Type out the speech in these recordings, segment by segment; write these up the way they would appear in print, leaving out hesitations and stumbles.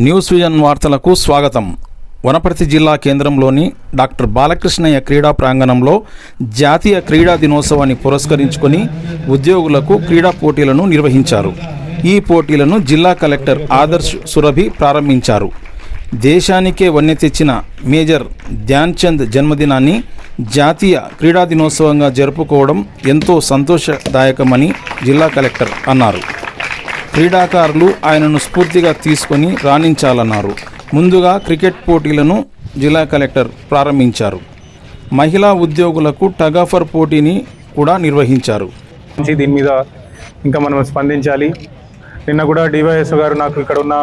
News vision వార్తలకు స్వాగతం. వనపర్తి జిల్లా కేంద్రంలోని డాక్టర్ బాలకృష్ణయ్య క్రీడా ప్రాంగణంలో జాతీయ క్రీడా దినోత్సవాన్ని పురస్కరించుకొని ఉద్యోగులకు క్రీడా పోటీలను నిర్వహించారు. ఈ పోటీలను జిల్లా కలెక్టర్ ఆదర్శ్ సురభి ప్రారంభించారు. దేశానికే వన్నె తెచ్చిన మేజర్ ధ్యాన్ చంద్ జన్మదినాన్ని జాతీయ క్రీడా దినోత్సవంగా జరుపుకోవడం ఎంతో సంతోషదాయకమని జిల్లా కలెక్టర్ అన్నారు. క్రీడాకారులు ఆయనను స్ఫూర్తిగా తీసుకొని రాణించాలన్నారు. ముందుగా క్రికెట్ పోటీలను జిల్లా కలెక్టర్ ప్రారంభించారు. మహిళా ఉద్యోగులకు టగాఫర్ పోటీని కూడా నిర్వహించారు. దీని మీద ఇంకా మనం స్పందించాలి. నిన్న కూడా డివైఎస్ గారు నాకు ఇక్కడ ఉన్న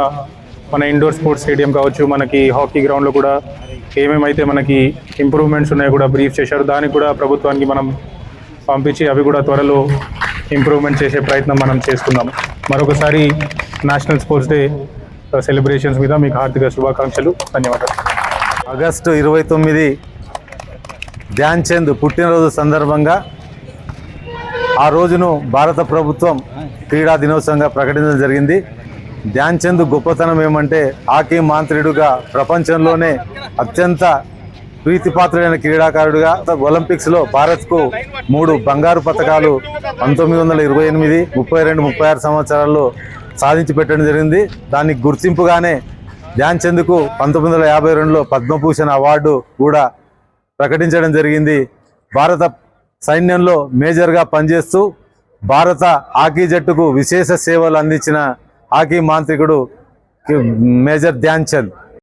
మన ఇండోర్ స్పోర్ట్స్ స్టేడియం కావచ్చు, మనకి హాకీ గ్రౌండ్లో కూడా ఏమేమైతే మనకి ఇంప్రూవ్మెంట్స్ ఉన్నాయో కూడా బ్రీఫ్ చేశారు. దానికి కూడా ప్రభుత్వానికి మనం పంపించి అవి కూడా త్వరలో ఇంప్రూవ్మెంట్ చేసే ప్రయత్నం మనం చేసుకుందాం. మరొకసారి నేషనల్ స్పోర్ట్స్ డే సెలబ్రేషన్స్ మీద మీకు హార్దిక శుభాకాంక్షలు, ధన్యవాదాలు. ఆగస్టు 29 ధ్యాన్ చంద్ పుట్టినరోజు సందర్భంగా ఆ రోజును భారత ప్రభుత్వం క్రీడా దినోత్సవంగా ప్రకటించడం జరిగింది. ధ్యాన్ చంద్ గొప్పతనం ఏమంటే హాకీ మాంత్రికుడుగా ప్రపంచంలోనే అత్యంత ప్రీతిపాత్రుడైన క్రీడాకారుడుగా ఒలింపిక్స్లో భారత్కు 3 బంగారు పతకాలు 1928, 32, 36 సంవత్సరాల్లో సాధించి పెట్టడం జరిగింది. దానికి గుర్తింపుగానే ధ్యాన్ చంద్కు 1952లో పద్మభూషణ్ అవార్డు కూడా ప్రకటించడం జరిగింది. భారత సైన్యంలో మేజర్గా పనిచేస్తూ భారత హాకీ జట్టుకు విశేష సేవలు అందించిన హాకీ మాంత్రికుడు మేజర్ ధ్యాన్ చంద్.